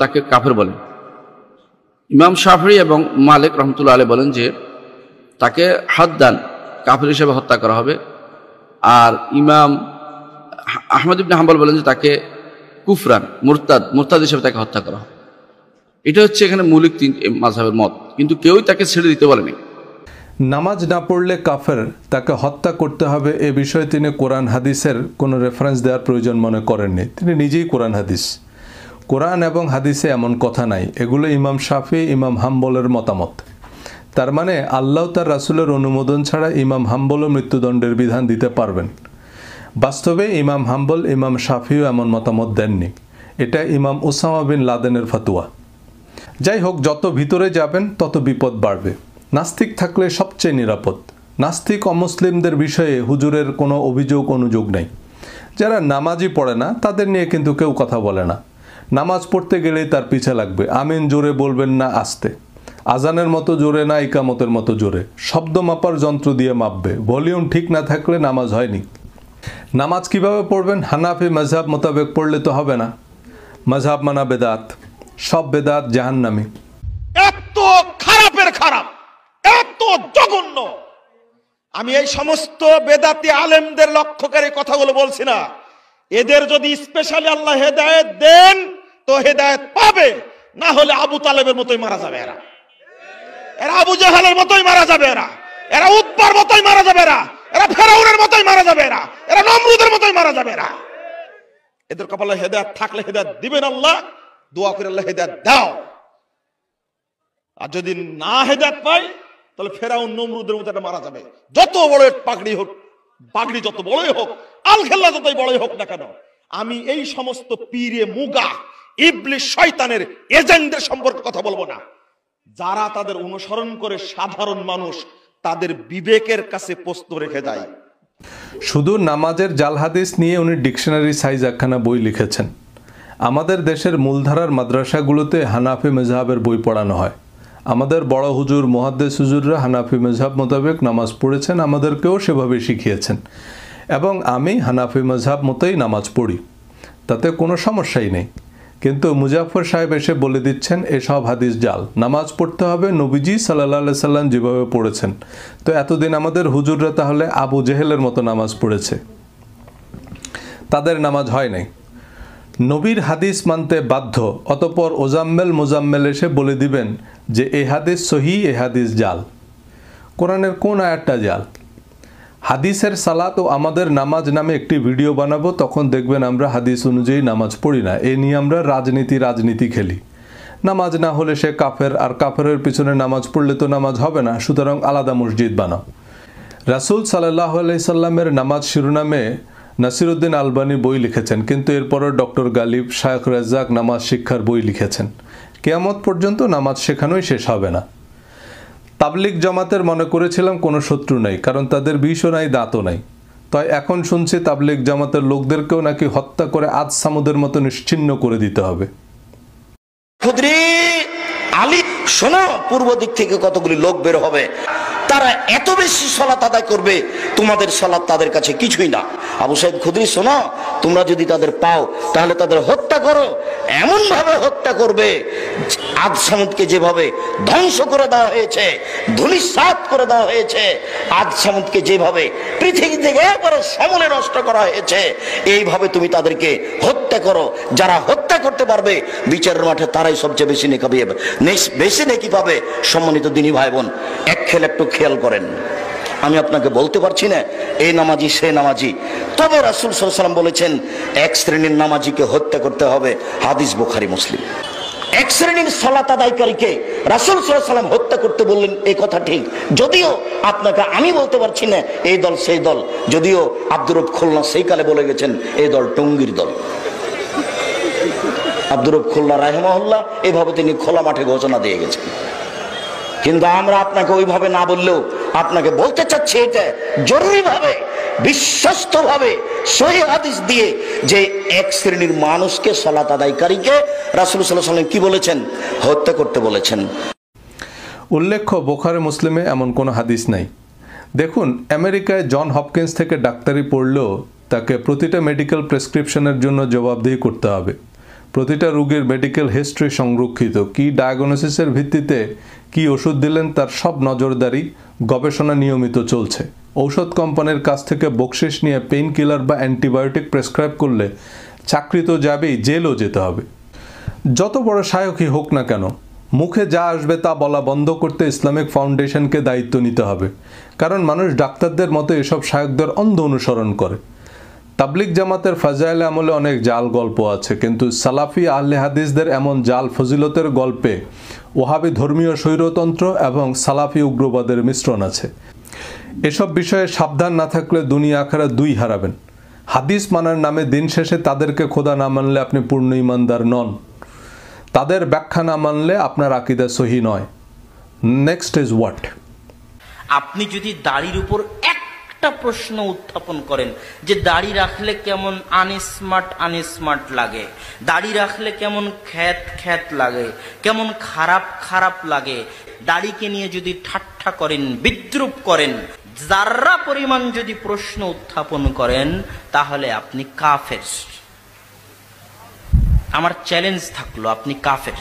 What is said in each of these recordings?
তাকে কাফের বলেন। ইমাম শাফিঈ এবং মালিক রহমতুল্লাহ আলাইহি বলেন যে তাকে হাদ্দান কাফের হিসেবে হত্যা করা হবে। আর ইমাম আহমদ ইবনে হাম্বল বলেন যে তাকে কুফরান মুরতাদ হিসেবে তাকে হত্যা করা হবে। এটা হচ্ছে এখানে মৌলিক তিন মাযহাবের মত, কিন্তু কেউই তাকে ছেড়ে দিতে বলেনি। নামাজ না পড়লে কাফের, তাকে হত্যা করতে হবে এ বিষয়ে তিনি কোরআন হাদিসের কোনো রেফারেন্স দেওয়ার প্রয়োজন মনে করেননি। তিনি নিজেই কোরআন এবং হাদিসে এমন কথা নাই, এগুলো ইমাম শাফি ইমাম হাম্বলের মতামত। তার মানে আল্লাহ তার রাসূলের অনুমোদন ছাড়া ইমাম হাম্বলও মৃত্যুদণ্ডের বিধান দিতে পারবেন। বাস্তবে ইমাম হাম্বল ইমাম শাফিও এমন মতামত দেননি। এটা ইমাম উসামা বিন লাদেনের ফতোয়া। যাই হোক, যত ভিতরে যাবেন তত বিপদ বাড়বে। নাস্তিক থাকলে সবচেয়ে নিরাপদ। নাস্তিক অমুসলিমদের বিষয়ে হুজুরের কোনো অনুযোগ নেই। যারা নামাজই পড়ে না তাদের নিয়ে কিন্তু কেউ কথা বলে না। নামাজ পড়তে গেলেই তার পিছে লাগবে, আমিন জোরে বলবেন না আস্তে, আজানের মতো জোরে না ইকামতের মতো জোরে, শব্দ মাপার যন্ত্র দিয়ে মাপবে, ভলিউম ঠিক না থাকলে নামাজ হয়নি। নামাজ কিভাবে পড়বেন? হানাফি মাযহাব মোতাবেক পড়লে তো হবে না। মাযহাব মানা বেদাত, সব বেদাত জাহান্নামী। এত খারাপের খারাপ, এত জঘন্য। আমি এই সমস্ত বেদাতি আলেমদের লক্ষ্য করে কথাগুলো বলছি না। এদের যদি স্পেশালি আল্লাহ হেদায়েত দেন তো হেদায়েত পাবে, না হলে আবু তালেবের মতোই মারা যাবে। এরা আবু জাহালের মতোই মারা যাবে, এরা উতবার মতোই মারা যাবে, এরা ফেরাউনের মতোই মারা যাবে, এরা নমরুদের মতোই মারা যাবে। এদের কপালে হেদায়েত থাকলে হেদায়েত দিবেন আল্লাহ, দোয়া করে আল্লাহ হেদায়েত দাও। আর যদি না হেদায়েত পাই তাহলে ফেরাউন নমরুদের মতো এটা মারা যাবে। যত বড় পাগড়ি হোক, পাগড়ি যত বড়ই হোক, আল খেল্লা যতই বড়ই হোক না কেন, আমি এই সমস্ত পীরে মুগা ইবলিস শয়তানের এজেন্টদের সম্পর্কে কথা বলবো না। যারা তাদের অনুসরণ করে সাধারণ মানুষ তাদের বিবেকের কাছে প্রশ্ন রেখে যায়। শুধু নামাজের জাল হাদিস নিয়ে উনি ডিকশনারি সাইজ একখানা বই লিখেছেন। আমাদের দেশের মূলধারার মাদ্রাসাগুলোতে হানাফি মাযহাবের বই পড়ানো হয়। আমাদের বড় হুজুর মুহাদ্দিস হুজুররা হানাফি মাযহাব মোতাবেক নামাজ পড়েছেন, আমাদেরকেও সেভাবে শিখিয়েছেন, এবং আমি হানাফি মাযহাব মতোই নামাজ পড়ি, তাতে কোনো সমস্যাই নেই। কিন্তু মুজাফফর সাহেব এসে বলে দিচ্ছেন এসব হাদিস জাল, নামাজ পড়তে হবে নবীজি সাল্লাল্লাহু আলাইহি সাল্লাম যেভাবে পড়েছেন। তো এতদিন আমাদের হুজুররা তাহলে আবু জেহেলের মতো নামাজ পড়েছে, তাদের নামাজ হয় নাই। নবীর হাদিস মানতে বাধ্য, অতঃপর মোজাম্মেল এসে বলে দিবেন যে এ হাদিস সহি, এ হাদিস জাল। কোরআনের কোন আয়াতটা জাল? হাদিসের সালাত ও আমাদের নামাজ নামে একটি ভিডিও বানাবো, তখন দেখবেন আমরা হাদিস অনুযায়ী নামাজ পড়ি না। এ নিয়ে আমরা রাজনীতি খেলি। নামাজ না হলে সে কাফের, আর কাফেরের পিছনে নামাজ পড়লে তো নামাজ হবে না, সুতরাং আলাদা মসজিদ বানাও। রাসূল সাল্লাল্লাহু আলাইহি সাল্লামের নামাজ শিরোনামে নাসিরউদ্দিন আলবানী বই লিখেছেন, কিন্তু এরপরও ডক্টর গালিব, শায়খ রাজ্জাক নামাজ শিক্ষার বই লিখেছেন। কিয়ামত পর্যন্ত নামাজ শেখানোই শেষ হবে না। তাবলিগ জামাতের মনে করেছিলাম কোনো শত্রু নাই, কারণ তাদের বিষও নাই, দাঁতও নাই। তাই এখন শুনছি তাবলিগ জামাতের লোকদেরকেও নাকি হত্যা করে আজ সামুদের মতো নিশ্চিহ্ন করে দিতে হবে। খুদরি আলী, শোনো, পূর্ব দিক থেকে কতগুলি লোক বের হবে, তারা এত বেশি সালাত আদায় করবে, তোমাদের সালাত তাদের কাছে কিছুই না। আবু সাইদ খুদরি, শোনো, তোমরা যদি তাদের পাও তাহলে তাদের হত্যা করো, এমন ভাবে হত্যা করবে আদ সামুদকে যেভাবে ধ্বংস করে দেওয়া হয়েছে, ধূলিসাৎ করে দেওয়া হয়েছে, আদ সামুদকে যেভাবে পৃথিবী থেকে একবারে সমূলে নষ্ট করা হয়েছে, এইভাবে তুমি তাদেরকে হত্যা করো। যারা হত্যা করতে পারবে বিচারের মাঠে তারাই সবচেয়ে বেশি নেকি পাবে। সম্মানিত দিনী ভাই বোন, একটু খেয়াল করেন, আমি আপনাকে বলতে পারছি না এই নামাজি সে নামাজি, তবে রাসূল সাল্লাল্লাহু আলাইহি ওয়াসাল্লাম বলেছেন এক শ্রেণীর নামাজিকে হত্যা করতে হবে, হাদিস বুখারী মুসলিম। এক শ্রেণীর সালাত আদায়কারীকে রাসূল সাল্লাল্লাহু আলাইহি ওয়াসাল্লাম হত্যা করতে বললেন, এই কথা ঠিক, যদিও আপনাকে আমি বলতে পারছি না এই দল সেই দল, যদিও আব্দুর রব খুলনা সেই কালে বলে গেছেন এই দল টঙ্গীর দল। আব্দুর রব খুলনা রাহিমাহুল্লাহ এভাবে তিনি খোলা মাঠে ঘোষণা দিয়ে গেছেন। কিন্তু আমরা আপনাকে ওইভাবে না বললেও আপনাকে বলতে চাচ্ছি এটা জরুরিভাবে, বিশ্বস্তভাবে সহিহ হাদিস দিয়ে, যে এক শ্রেণীর মানুষকে সালাত আদায়কারীকে রাসূল সাল্লাল্লাহু আলাইহি ওয়াসাল্লাম কি বলেছেন? হত্যা করতে বলেছেন। উল্লেখ্য বুখারী মুসলিমে এমন কোনো হাদিস নাই। দেখুন, আমেরিকায় জন হপকিন্স থেকে ডাক্তারি পড়লেও তাকে প্রতিটা মেডিকেল প্রেসক্রিপশনের জন্য জবাবদিহি করতে হবে। প্রতিটা রোগীর মেডিকেল হিস্ট্রি সংরক্ষিত, কি ডায়াগনোসিসের ভিত্তিতে কি ওষুধ দিলেন তার সব নজরদারি, গবেষণা নিয়মিত চলছে। ঔষধ কোম্পানির কাছ থেকে বকশিস নিয়ে পেইন কিলার বা অ্যান্টিবায়োটিক প্রেসক্রাইব করলে চাকরি তো যাবেই, জেলও যেতে হবে। যত বড় শায়কই হোক না কেন, মুখে যা আসবে তা বলা বন্ধ করতে ইসলামিক ফাউন্ডেশনকে দায়িত্ব নিতে হবে। কারণ মানুষ ডাক্তারদের মতো এসব শায়কদের অন্ধ অনুসরণ করে। তাবলিগ জামাতের ফাজাইলে আমলে অনেক জাল গল্প আছে, কিন্তু সালাফি আহলে হাদিসদের এমন জাল ফজিলতের গল্পে ওহাবি ধর্মীয় স্বৈরতন্ত্র এবং সালাফি উগ্রবাদের মিশ্রণ আছে। এসব বিষয়ে সাবধান না থাকলে দুনিয়া আখিরাত দুই হারাবেন। হাদিস মানার নামে দিন শেষে তাদেরকে খোদা না মানলে আপনি পূর্ণ ঈমানদার নন। তাদের ব্যাখ্যা না মানলে আপনার আকীদা সহি নয়। Next is what? আপনি যদি দাড়ির উপর একটা প্রশ্ন উত্থাপন করেন যে দাড়ি রাখলে কেমন আনস্মার্ট লাগে, দাড়ি রাখলে কেমন খ্যাত লাগে, কেমন খারাপ লাগে, দাড়িকে নিয়ে যদি ঠাট্টা করেন, বিদ্রুপ করেন, যারা পরিমাণ যদি প্রশ্ন উত্থাপন করেন, তাহলে আপনি কাফের। আমার চ্যালেঞ্জ থাকলো, আপনি কাফের।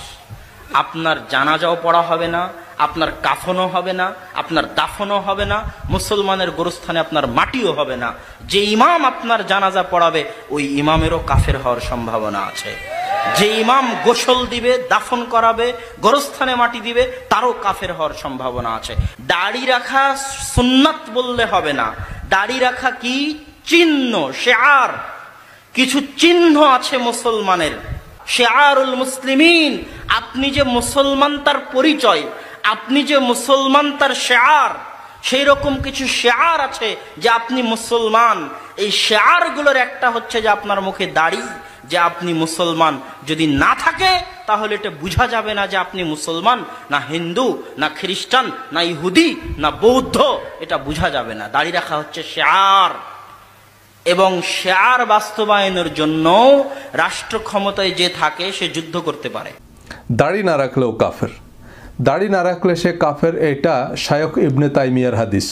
আপনার জানাজাও পড়া হবে না, আপনার কাফনও হবে না, আপনার দাফনও হবে না, মুসলমানের গোরস্থানে আপনার মাটিও হবে না। যে ইমাম আপনার জানাজা পড়াবে ওই ইমামেরও কাফের হওয়ার সম্ভাবনা আছে। যে ইমাম গোসল দিবে, দাফন করাবে, গোরস্থানে মাটি দিবে, তারও কাফের হওয়ার সম্ভাবনা আছে। দাড়ি রাখা সুন্নাত বললে হবে না। দাড়ি রাখা কি? চিহ্ন, শেয়ার। কিছু চিহ্ন আছে মুসলমানের, শেয়ারুল মুসলিমিন। আপনি যে মুসলমান তার পরিচয়, আপনি যে মুসলমান তার শেয়ার। সেই রকম কিছু শেয়ার আছে যে আপনি মুসলমান। এই শেয়ারগুলোর একটা হচ্ছে যে আপনার মুখে দাড়ি, যে আপনি মুসলমান। যদি না থাকে তাহলে এটা বোঝা যাবে না যে আপনি মুসলমান, না হিন্দু, না খ্রিস্টান, না ইহুদি, না বৌদ্ধ, এটা বোঝা যাবে না। দাড়ি রাখা হচ্ছে শেয়ার। এবং শেয়ার বাস্তবায়নের জন্য রাষ্ট্র ক্ষমতায় যে থাকে সে যুদ্ধ করতে পারে। দাড়ি না রাখলেও কাফের। দাড়ি না রাখলে সে কাফের, এটা শায়খ ইবনে তাইমিয়ার হাদিস।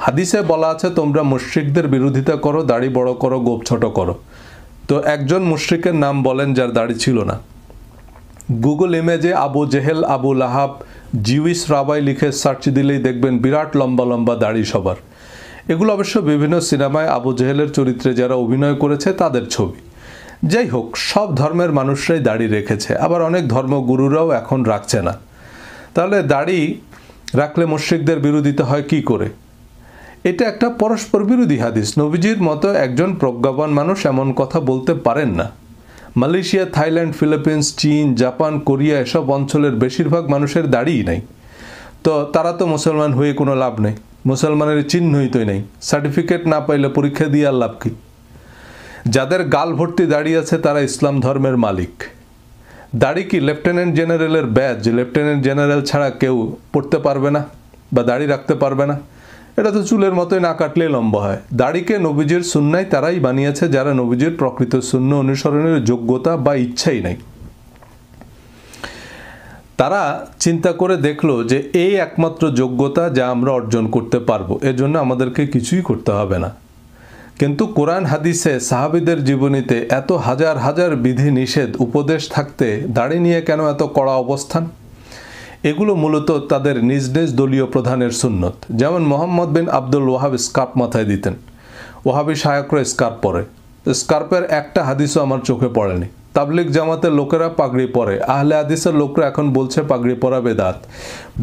হাদিসে বলা আছে তোমরা মুশরিকদের বিরোধিতা করো, দাড়ি বড় করো, গোপ ছোট করো। তো একজন মুশরিকের নাম বলেন যার দাড়ি ছিল না। Google ইমেজে Abu Jahl, Abu Lahab, Jewish rabbi লিখে সার্চ দিলেই দেখবেন বিরাট লম্বা লম্বা দাড়ি সবার। এগুলো অবশ্য বিভিন্ন সিনেমায় আবু জেহেলের চরিত্রে যারা অভিনয় করেছে তাদের ছবি। যাই হোক, সব ধর্মের মানুষরাই দাড়ি রেখেছে, আবার অনেক ধর্মগুরুরাও এখন রাখছে না। তাহলে দাড়ি রাখলে মুশরিকদের বিরোধিতা হয় কি করে? এটা একটা পরস্পর বিরোধী হাদিস। নবীজির মতো একজন প্রজ্ঞাবান মানুষ এমন কথা বলতে পারেন না। মালয়েশিয়া, থাইল্যান্ড, ফিলিপিন্স, চীন, জাপান, কোরিয়া এসব অঞ্চলের বেশিরভাগ মানুষের দাড়িই নাই। তো তারা তো মুসলমান হয়ে কোনো লাভ নেই, মুসলমানের চিহ্নই তো নেই। সার্টিফিকেট না পাইলে পরীক্ষা দিয়ে আর লাভ কি? যাদের গাল ভর্তি দাড়ি আছে তারা ইসলাম ধর্মের মালিক। দাড়ি কি লেফটেন্যান্ট জেনারেলের ব্যাজ? লেফটেন্যান্ট জেনারেল ছাড়া কেউ পড়তে পারবে না বা দাড়ি রাখতে পারবে না? এটা তো চুলের মতোই, না কাটলে লম্বা হয়। দাড়িকে নবীজির সুন্নায় তারাই বানিয়েছে যারা নবীজির প্রকৃত সুন্নাহ অনুসরণের যোগ্যতা বা ইচ্ছাই নাই। তারা চিন্তা করে দেখলো যে এই একমাত্র যোগ্যতা যা আমরা অর্জন করতে পারবো, এর জন্য আমাদেরকে কিছুই করতে হবে না। কিন্তু কোরআন হাদিসে, সাহাবীদের জীবনীতে এত হাজার হাজার বিধি নিষেধ উপদেশ থাকতে দাড়ি নিয়ে কেন এত কড়া অবস্থান? এগুলো মূলত তাদের নিজ নিজ দলীয় প্রধানের সুন্নত। যেমন মোহাম্মদ বিন আব্দুল ওয়াহাব স্কার্ফ মাথায় দিতেন। ওয়াহাবি শায়করা স্কার্ফ পরে। স্কার্ফের একটা হাদিসও আমার চোখে পড়েনি। তাবলিগ জামাতের লোকেরা পাগড়ি পরে, আহলে হাদিসের লোকরা এখন বলছে পাগড়ি পরা বেদাত।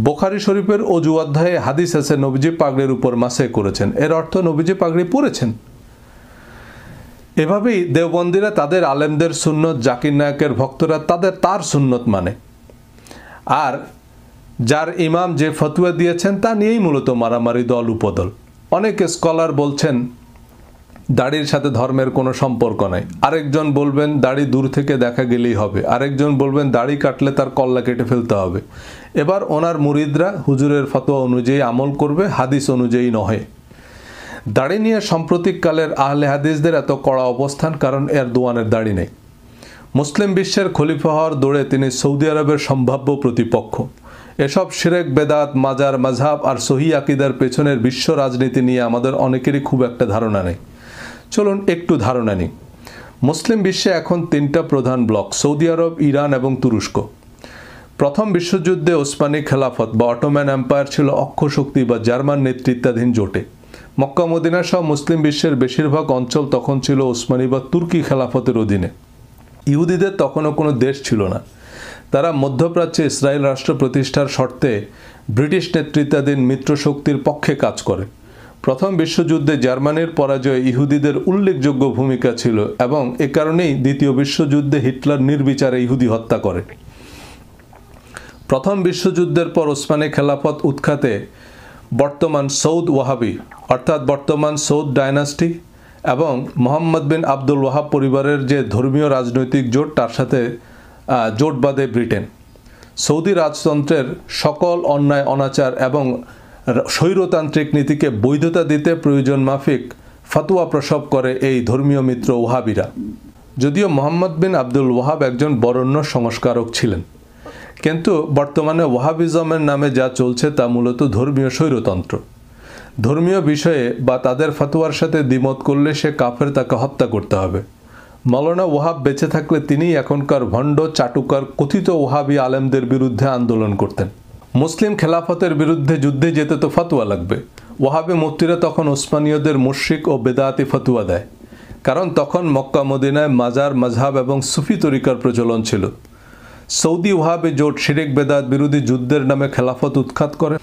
বুখারী শরীফের অজু অধ্যায়ে হাদিস আছে নবীজি পাগড়ির উপর মাসে করেছেন, এর অর্থ নবীজি পাগড়ি পরেছেন। এভাবেই দেওবন্দিরা তাদের আলেমদের সুন্নত, জাকির নায়কের ভক্তরা তার সুন্নত মানে। আর যার ইমাম যে ফতোয়া দিয়েছেন তা নিয়েই মূলত মারামারি, দল উপদল। অনেক স্কলার বলছেন দাড়ির সাথে ধর্মের কোনো সম্পর্ক নাই। আরেকজন বলবেন দাড়ি দূর থেকে দেখা গেলেই হবে। আরেকজন বলবেন দাড়ি কাটলে তার কল্লা কেটে ফেলতে হবে। এবার ওনার মুরিদরা হুজুরের ফতোয়া অনুযায়ী আমল করবে, হাদিস অনুযায়ী নহে। দাড়ি নিয়ে সাম্প্রতিককালের আহলে হাদিসদের এত কড়া অবস্থান কারণ এরদোয়ানের দাড়ি নেই। মুসলিম বিশ্বের খলিফা হওয়ার দৌড়ে তিনি সৌদি আরবের সম্ভাব্য প্রতিপক্ষ। এসব শিরক, বেদাত, মাজার, মাযহাব আর সহি আকীদার পেছনের বিশ্ব রাজনীতি নিয়ে আমাদের অনেকেরই খুব একটা ধারণা নেই। চলুন একটু ধারণা নিই। মুসলিম বিশ্বে এখন তিনটা প্রধান ব্লক: সৌদি আরব, ইরান এবং তুরস্ক। প্রথম বিশ্বযুদ্ধে ওসমানী খেলাফত বা অটোম্যান এম্পায়ার ছিল অক্ষ শক্তি বা জার্মান নেতৃত্বাধীন জোটে। মক্কা মদিনা সহ মুসলিম বিশ্বের বেশিরভাগ অঞ্চল তখন ছিল ওসমানী বা তুর্কি খেলাফতের অধীনে। ইহুদিদের তখনও কোনো দেশ ছিল না। তারা মধ্যপ্রাচ্যে ইসরায়েল রাষ্ট্র প্রতিষ্ঠার শর্তে ব্রিটিশ নেতৃত্বাধীন মিত্রশক্তির পক্ষে কাজ করে। প্রথম বিশ্বযুদ্ধে জার্মানির পরাজয়ে ইহুদিদের উল্লেখযোগ্য ভূমিকা ছিল এবং এ কারণেই দ্বিতীয় বিশ্বযুদ্ধে হিটলার নির্বিচারে ইহুদি হত্যা করে। প্রথম বিশ্বযুদ্ধের পর ওসমানী খেলাফত উৎখাতে বর্তমান সৌদ ওয়াহাবি অর্থাৎ বর্তমান সৌদ ডায়নাস্টি এবং মোহাম্মদ বিন আব্দুল ওয়াহাব পরিবারের যে ধর্মীয় রাজনৈতিক জোট, তার সাথে জোট বাঁধে ব্রিটেন। সৌদি রাজতন্ত্রের সকল অন্যায় অনাচার এবং স্বৈরতান্ত্রিক নীতিকে বৈধতা দিতে প্রয়োজন মাফিক ফতোয়া প্রসব করে এই ধর্মীয় মিত্র ওয়াহাবিরা। যদিও মোহাম্মদ বিন আব্দুল ওয়াহাব একজন বরেণ্য সংস্কারক ছিলেন, কিন্তু বর্তমানে ওয়াহাবিজমের নামে যা চলছে তা মূলত ধর্মীয় স্বৈরতন্ত্র। ধর্মীয় বিষয়ে বা তাদের ফতোয়ার সাথে দ্বিমত করলে সে কাফের, তাকে হত্যা করতে হবে। মৌলানা ওয়াহাব বেঁচে থাকলে তিনিই এখনকার ভণ্ড চাটুকার কথিত ওয়াহাবি আলেমদের বিরুদ্ধে আন্দোলন করতেন। মুসলিম খেলাফতের বিরুদ্ধে যুদ্ধে যেতে তো ফতোয়া লাগবে। ওয়াহাবি মুফতিরা তখন ওসমানীয়দের মুশরিক ও বেদাতি ফতোয়া দেয়, কারণ তখন মক্কা মদিনায় মাজার, মাজহাব এবং সুফি তরিকার প্রচলন ছিল। সৌদি ওয়াহাবি জোট শিরিক বেদাত বিরোধী যুদ্ধের নামে খেলাফত উৎখাত করে।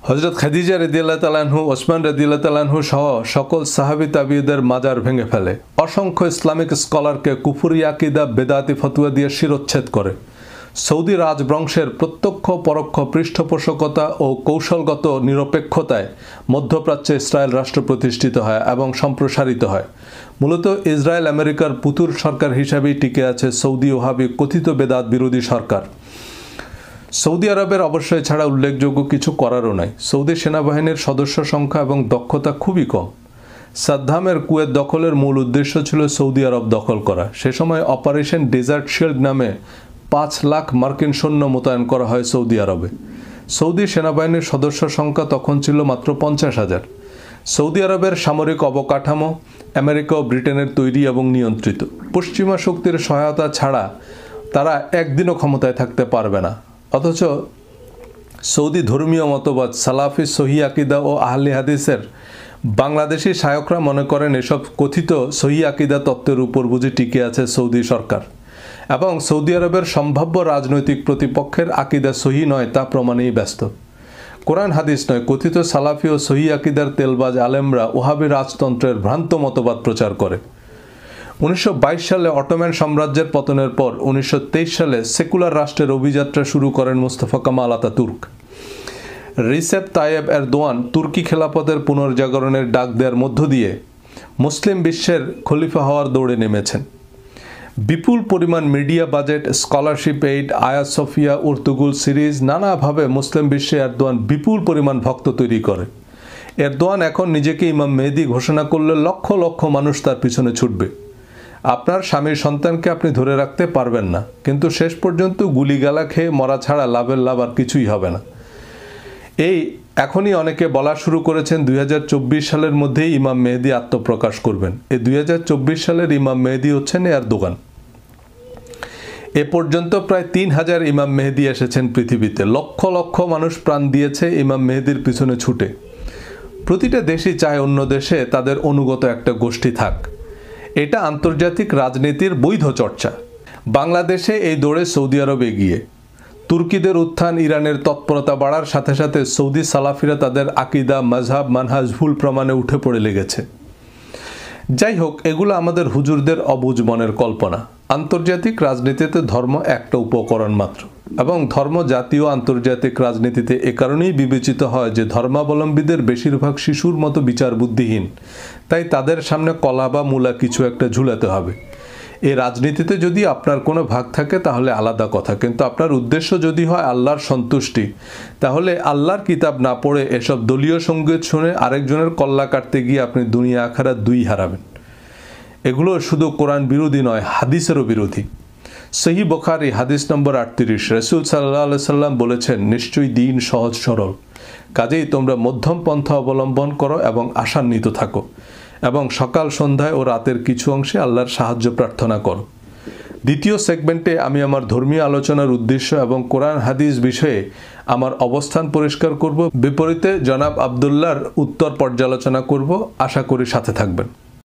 হযরত খাদিজা রাদিয়াল্লাহু তাআলা আনহু, ওসমান রাদিয়াল্লাহু তাআলা আনহু সহ সকল সাহাবী তাবিঈদের মাজার ভেঙে ফেলে। অসংখ্য ইসলামিক স্কলারকে কুফরি আকীদা, বেদাতি ফতোয়া দিয়ে শিরোচ্ছেদ করে। সৌদি রাজবংশের প্রত্যক্ষ পরোক্ষ পৃষ্ঠপোষকতা ও কৌশলগত নিরপেক্ষতায় মধ্যপ্রাচ্যে ইসরায়েল রাষ্ট্র প্রতিষ্ঠিত হয় এবং সম্প্রসারিত হয়। মূলত ইসরায়েল আমেরিকার পুতুল সরকার হিসাবেই টিকে আছে সৌদি ওয়াহাবি কথিত বেদাত বিরোধী সরকার। সৌদি আরবের অবশ্যই ছাড়া উল্লেখযোগ্য কিছু করারও নাই। সৌদি সেনাবাহিনীর সদস্য সংখ্যা এবং দক্ষতা খুবই কম। সাদ্দামের কুয়েত দখলের মূল উদ্দেশ্য ছিল সৌদি আরব দখল করা। সে সময় অপারেশন ডেজার্ট শিল্ড নামে 5 লাখ মার্কিন সৈন্য মোতায়েন করা হয় সৌদি আরবে। সৌদি সেনাবাহিনীর সদস্য সংখ্যা তখন ছিল মাত্র 50,000। সৌদি আরবের সামরিক অবকাঠামো আমেরিকা ও ব্রিটেনের তৈরি এবং নিয়ন্ত্রিত। পশ্চিমা শক্তির সহায়তা ছাড়া তারা একদিনও ক্ষমতায় থাকতে পারবে না। অথচ সৌদি ধর্মীয় মতবাদ সালাফি, সহি আকিদা ও আহলে হাদিসের বাংলাদেশি শায়করা মনে করেন এসব কথিত সহি আকিদা তত্ত্বের উপর বুঝি টিকে আছে সৌদি সরকার, এবং সৌদি আরবের সম্ভাব্য রাজনৈতিক প্রতিপক্ষের আকিদা সহি নয় তা প্রমাণেই ব্যস্ত। কোরআন হাদিস নয়, কথিত সালাফি ও সহি আকিদার তেলবাজ আলেমরা ওয়াহাবি রাজতন্ত্রের ভ্রান্ত মতবাদ প্রচার করে। 1922 সালে অটোম্যান সাম্রাজ্যের পতনের পর 1923 সালে সেকুলার রাষ্ট্রের অভিযাত্রা শুরু করেন Mustafa Kemal Ataturk. Recep Tayyip Erdogan তুর্কি খেলাফতের পুনর্জাগরণের ডাক দেওয়ার মধ্য দিয়ে মুসলিম বিশ্বের খলিফা হওয়ার দৌড়ে নেমেছেন। বিপুল পরিমাণ মিডিয়া বাজেট, স্কলারশিপ এইড, আয়া সোফিয়া, উর্তুগুল সিরিজ নানাভাবে মুসলিম বিশ্বে এরদোয়ান বিপুল পরিমাণ ভক্ত তৈরি করে। এরদোয়ান এখন নিজেকে ইমাম মেহেদি ঘোষণা করলে লক্ষ লক্ষ মানুষ তার পিছনে ছুটবে। আপনার স্বামীর সন্তানকে আপনি ধরে রাখতে পারবেন না, কিন্তু শেষ পর্যন্ত গুলিগালা খেয়ে মরা ছাড়া লাভের লাভ আর কিছুই হবে না। এই এখনই অনেকে বলা শুরু করেছেন 2024 সালের মধ্যেই ইমাম মেহেদি আত্মপ্রকাশ করবেন। এই 2024 সালের ইমাম মেহেদি হচ্ছেন এরদোগান। এ পর্যন্ত প্রায় 3000 ইমাম মেহেদি এসেছেন পৃথিবীতে। লক্ষ লক্ষ মানুষ প্রাণ দিয়েছে ইমাম মেহেদির পিছনে ছুটে। প্রতিটা দেশই চায় অন্য দেশে তাদের অনুগত একটা গোষ্ঠী থাক। এটা আন্তর্জাতিক রাজনীতির বৈধ চর্চা। বাংলাদেশে এই দৌড়ে সৌদি আরব এগিয়ে। তুর্কিদের উত্থান, ইরানের তৎপরতা বাড়ার সাথে সাথে সৌদি সালাফিরা তাদের আকিদা, মাযহাব, মানহাজ ভুল প্রমাণে উঠে পড়ে লেগেছে। যাই হোক, এগুলো আমাদের হুজুরদের অবুঝ মনের কল্পনা। আন্তর্জাতিক রাজনীতিতে ধর্ম একটা উপকরণ মাত্র, এবং ধর্ম জাতীয় আন্তর্জাতিক রাজনীতিতে এ কারণেই বিবেচিত হয় যে ধর্মাবলম্বীদের বেশিরভাগ শিশুর মতো বিচার বুদ্ধিহীন, তাই তাদের সামনে কলা বা মূলা কিছু একটা ঝুলাতে হবে। এই রাজনীতিতে যদি আপনার কোনো ভাগ থাকে তাহলে আলাদা কথা, কিন্তু আপনার উদ্দেশ্য যদি হয় আল্লাহর সন্তুষ্টি, তাহলে আল্লাহর কিতাব না পড়ে এসব দলীয় সঙ্গীত শুনে আরেকজনের কল্লা কাটতে গিয়ে আপনি দুনিয়া আখিরাত দুই হারাবেন। এগুলো শুধু কোরআন বিরোধী নয়, হাদিসেরও বিরোধী। সহিহ বুখারী হাদিস নম্বর 38, রাসূল সাল্লাল্লাহু আলাইহি সাল্লাম বলেছেন, নিশ্চয়ই দিন সহজ সরল, কাজেই তোমরা মধ্যম পন্থা অবলম্বন করো এবং আশান্বিত থাকো। এবং সকাল সন্ধ্যায় ও রাতের কিছু অংশে আল্লাহর সাহায্য প্রার্থনা করো। দ্বিতীয় সেগমেন্টে আমি আমার ধর্মীয় আলোচনার উদ্দেশ্য এবং কোরআন হাদিস বিষয়ে আমার অবস্থান পরিষ্কার করব। বিপরীতে জনাব আবদুল্লাহর উত্তর পর্যালোচনা করব। আশা করি সাথে থাকবেন।